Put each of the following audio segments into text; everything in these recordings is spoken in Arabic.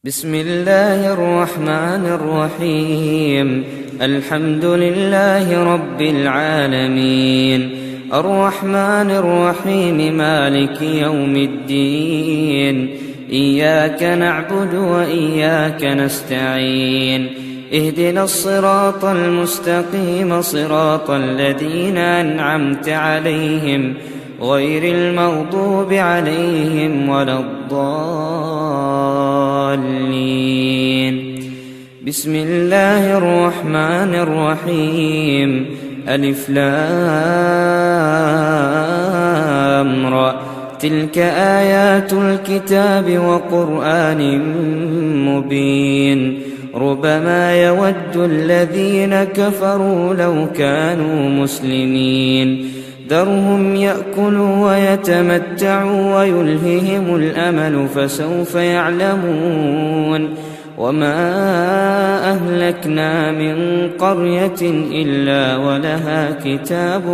بسم الله الرحمن الرحيم. الحمد لله رب العالمين، الرحمن الرحيم، مالك يوم الدين. إياك نعبد وإياك نستعين، اهدنا الصراط المستقيم، صراط الذين أنعمت عليهم غير المغضوب عليهم ولا الضالين. بسم الله الرحمن الرحيم. ألف لام را، تلك آيات الكتاب وقرآن مبين. ربما يود الذين كفروا لو كانوا مسلمين، ذرهم يأكلوا ويتمتعوا ويلههم الأمل فسوف يعلمون. وما أهلكنا من قرية إلا ولها كتاب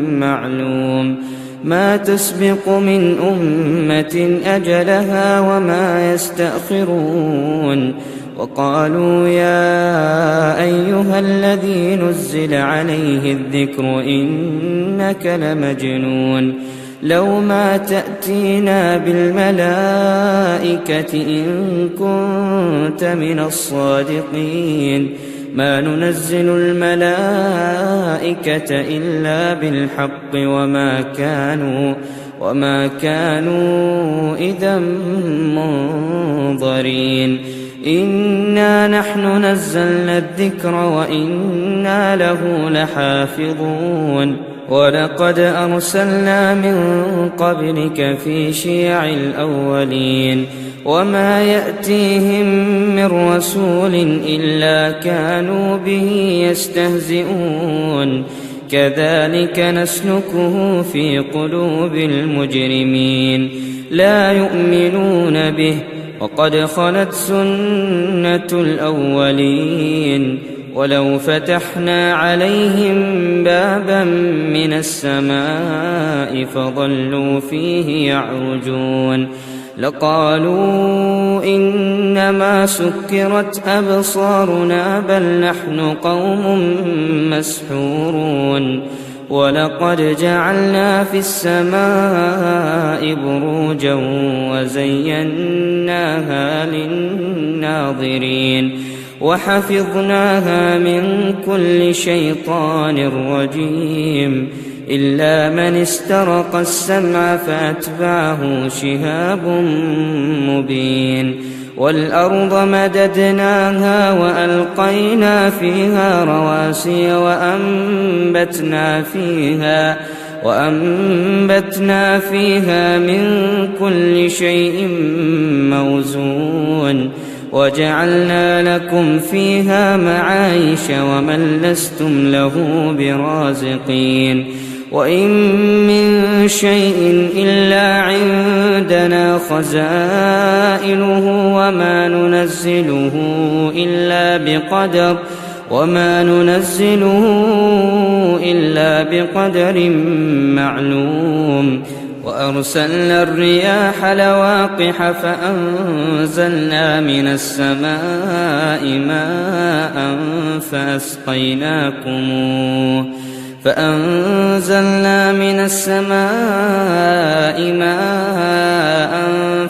معلوم، ما تسبق من أمة أجلها وما يستأخرون. وقالوا يا أيها الذي نزل عليه الذكر إنك لمجنون، لو ما تأتينا بالملائكة إن كنت من الصادقين، ما ننزل الملائكة إلا بالحق وما كانوا إذا منظرين. إنا نحن نزلنا الذكر وإنا له لحافظون. ولقد أرسلنا من قبلك في شيع الأولين، وما يأتيهم من رسول إلا كانوا به يستهزئون. كذلك نسلكه في قلوب المجرمين، لا يؤمنون به، وقد خلت سنة الأولين. ولو فتحنا عليهم بابا من السماء فظلوا فيه يعرجون لقالوا إنما سكرت أبصارنا بل نحن قوم مسحورون. ولقد جعلنا في السماء بروجا وزيناها للناظرين، وحفظناها من كل شيطان رجيم، إلا من استرق السمع فأتبعه شهاب مبين. والأرض مددناها وألقينا فيها رواسي وأنبتنا فيها من كل شيء موزون، وجعلنا لكم فيها معايش ومن لستم له برازقين. وإن من شيء إلا عندنا خزائنه وما ننزله إلا بقدر معلوم. وأرسلنا الرياح لواقح فأنزلنا من السماء ماء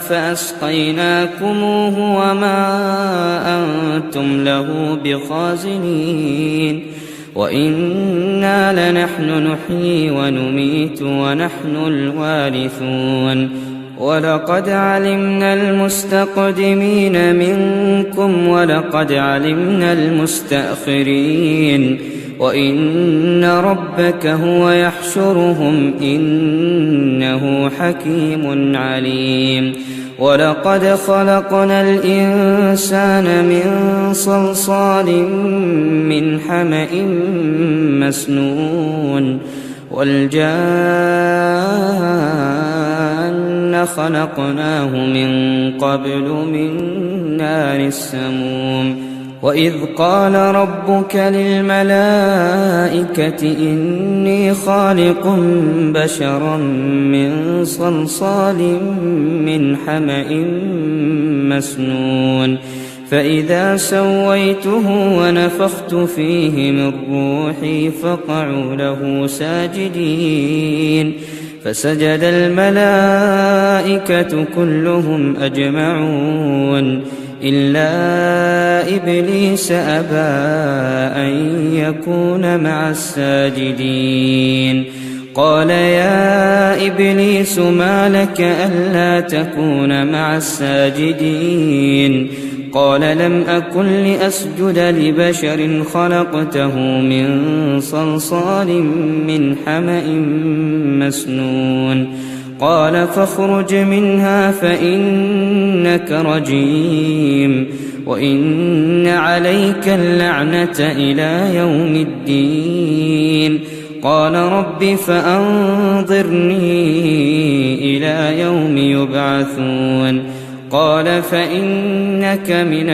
فأسقيناكموه وما أنتم له بخازنين. وإنا لنحن نحيي ونميت ونحن الوارثون. ولقد علمنا المستقدمين منكم ولقد علمنا المستأخرين، وإن ربك هو يحشرهم إنه حكيم عليم. ولقد خلقنا الإنسان من صلصال من حمأ مسنون، والجان خلقناه من قبل من نار السموم. وإذ قال ربك للملائكة إني خالق بشرا من صلصال من حمأ مسنون فإذا سويته ونفخت فيه من روحي فقعوا له ساجدين فسجد الملائكة كلهم أجمعون إلا إبليس أبى أن يكون مع الساجدين قال يا إبليس ما لك ألا تكون مع الساجدين قال لم أكن لأسجد لبشر خلقته من صلصال من حمأ مسنون قال فاخرج منها فإنك رجيم وإن عليك اللعنة إلى يوم الدين قال رب فأنظرني إلى يوم يبعثون قال فإنك من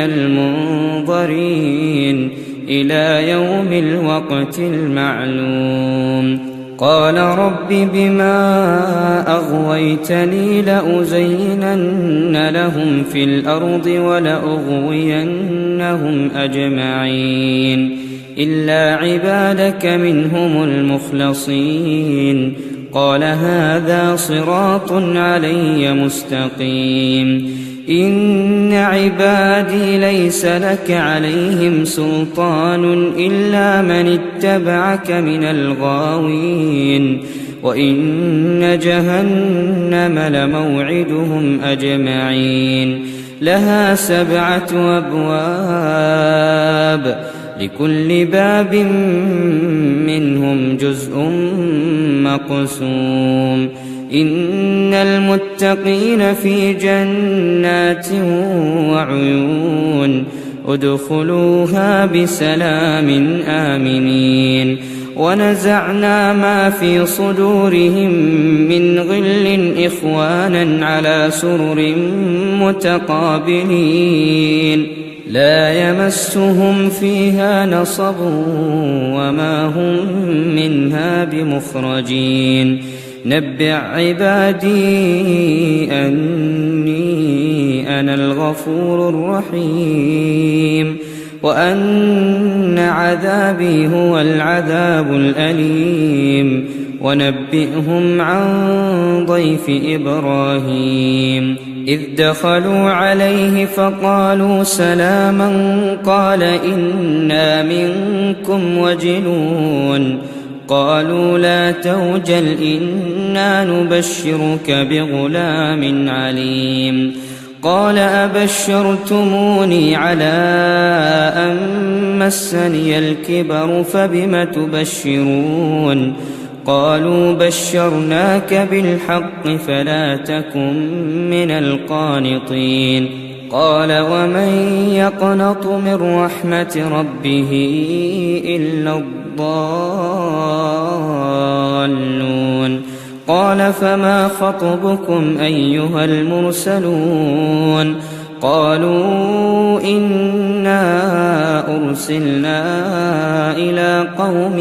المنظرين إلى يوم الوقت المعلوم قال رب بما أغويتني لأزينن لهم في الأرض ولأغوينهم أجمعين إلا عبادك منهم المخلصين قال هذا صراط علي مستقيم إن عبادي ليس لك عليهم سلطان إلا من اتبعك من الغاوين وإن جهنم لموعدهم أجمعين لها 7 أبواب لكل باب منهم جزء مقسوم إن المتقين في جنات وعيون ادخلوها بسلام آمنين ونزعنا ما في صدورهم من غل إخوانا على سرر متقابلين لا يمسهم فيها نصب وما هم منها بمخرجين نبئ عبادي أني أنا الغفور الرحيم وأن عذابي هو العذاب الأليم ونبئهم عن ضيف إبراهيم إذ دخلوا عليه فقالوا سلاما قال إنا منكم وجلون قالوا لا توجل إنا نبشرك بغلام عليم قال أبشرتموني على أن مسني الكبر فبم تبشرون قالوا بشرناك بالحق فلا تكن من القانطين قال ومن يقنط من رحمة ربه إلا الضالون قال فما خطبكم أيها المرسلون قالوا إنا أرسلنا إلى قوم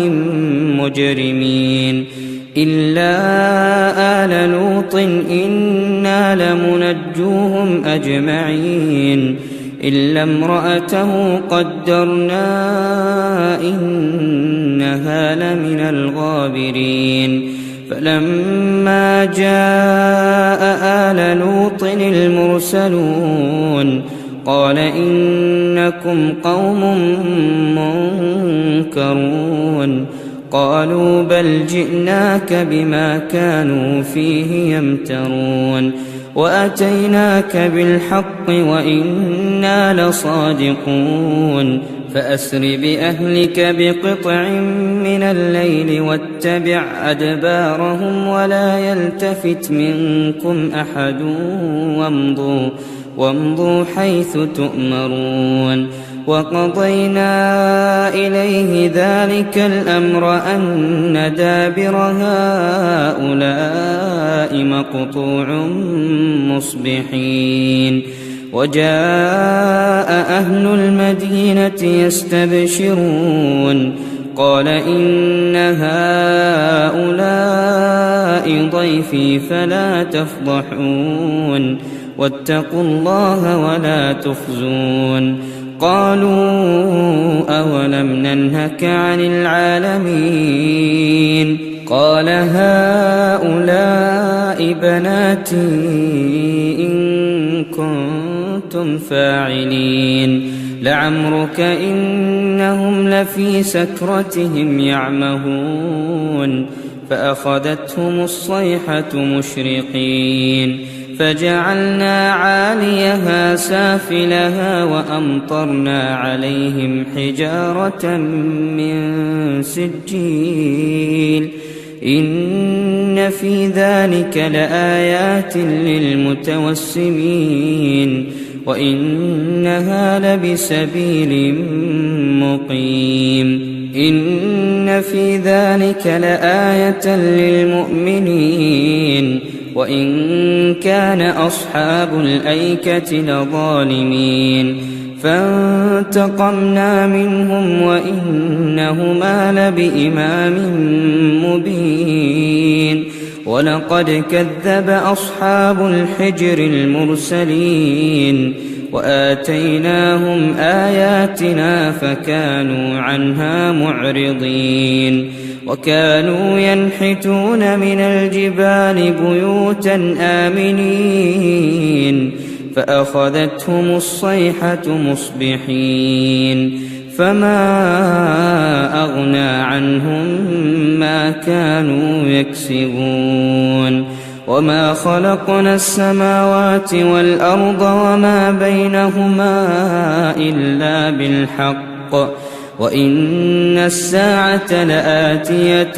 مجرمين إلا آل لوط إنا لمنجوهم أجمعين إلا امرأته قدرنا إنها لمن الغابرين فلما جاء آل لوط المرسلون قال إنكم قوم منكرون قالوا بل جئناك بما كانوا فيه يمترون وأتيناك بالحق وإنا لصادقون فأسر بأهلك بقطع من الليل واتبع أدبارهم ولا يلتفت منكم أحد وامضوا حيث تؤمرون وقضينا إليه ذلك الأمر أن دابر هؤلاء مقطوع مصبحين وجاء أهل المدينة يستبشرون قال إن هؤلاء ضيفي فلا تفضحون واتقوا الله ولا تخزون قالوا أولم ننهك عن العالمين قال هؤلاء بناتي إن كنتم فاعلين لعمرك إنهم لفي سكرتهم يعمهون فأخذتهم الصيحة مشرقين فجعلنا عاليها سافلها وأمطرنا عليهم حجارة من سجيل إن في ذلك لآيات للمتوسمين وإنها لبسبيل مقيم إن في ذلك لآية للمؤمنين وإن كان أصحاب الأيكة لظالمين فانتقمنا منهم وإنهما لبإمام مبين ولقد كذب أصحاب الحجر المرسلين وآتيناهم آياتنا فكانوا عنها معرضين وكانوا ينحتون من الجبال بيوتا آمنين فأخذتهم الصيحة مصبحين فما أغنى عنهم ما كانوا يكسبون وما خلقنا السماوات والأرض وما بينهما إلا بالحق وإن الساعة لآتية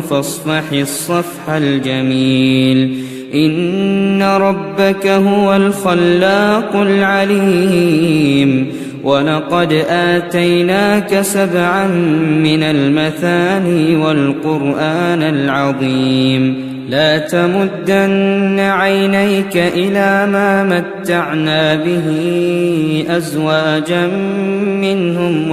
فاصفح الصفح الجميل إن ربك هو الخلاق العليم ولقد آتيناك 7 من المثاني والقرآن العظيم لا تمدن عينيك إلى ما متعنا به أزواجا منهم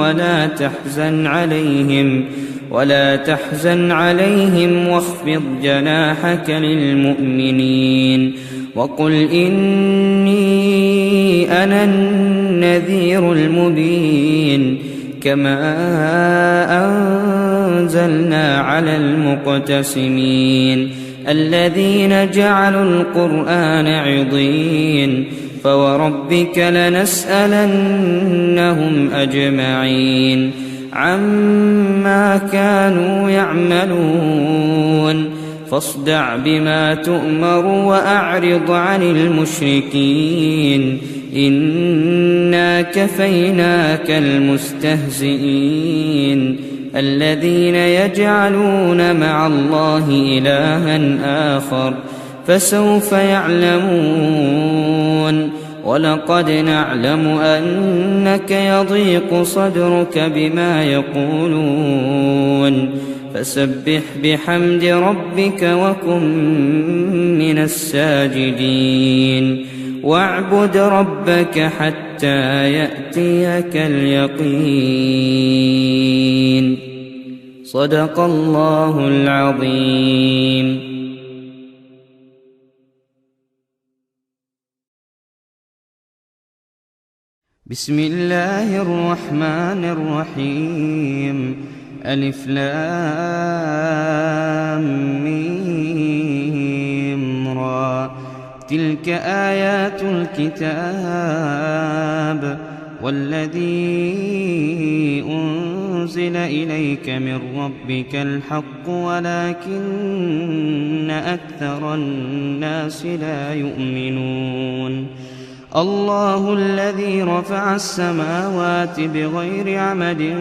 ولا تحزن عليهم واخفض جناحك للمؤمنين وقل إني أنا النذير المبين كما أنزلنا على المقتسمين الذين جعلوا القرآن عضين فوربك لنسألنهم أجمعين عما كانوا يعملون فاصدع بما تؤمر وأعرض عن المشركين إنا كفيناك المستهزئين الذين يجعلون مع الله إلها آخر فسوف يعلمون ولقد نعلم أنك يضيق صدرك بما يقولون فسبح بحمد ربك وكن من الساجدين واعبد ربك حتى يأتيك اليقين صدق الله العظيم. بسم الله الرحمن الرحيم ألف لام ميم را تلك آيات الكتاب والذي أنزل إليك من ربك الحق ولكن أكثر الناس لا يؤمنون الله الذي رفع السماوات بغير عمد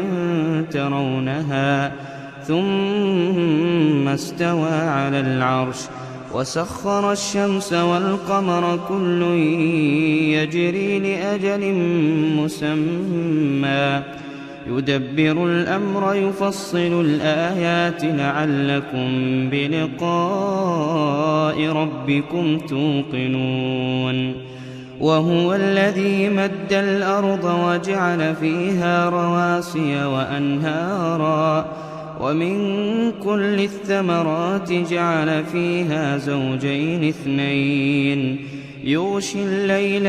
ترونها ثم استوى على العرش وسخر الشمس والقمر كل يجري لأجل مسمى يدبر الأمر يفصل الآيات لعلكم بلقاء ربكم توقنون وهو الذي مد الأرض وجعل فيها رواسي وأنهارا ومن كل الثمرات جعل فيها زوجين اثنين يغشي الليل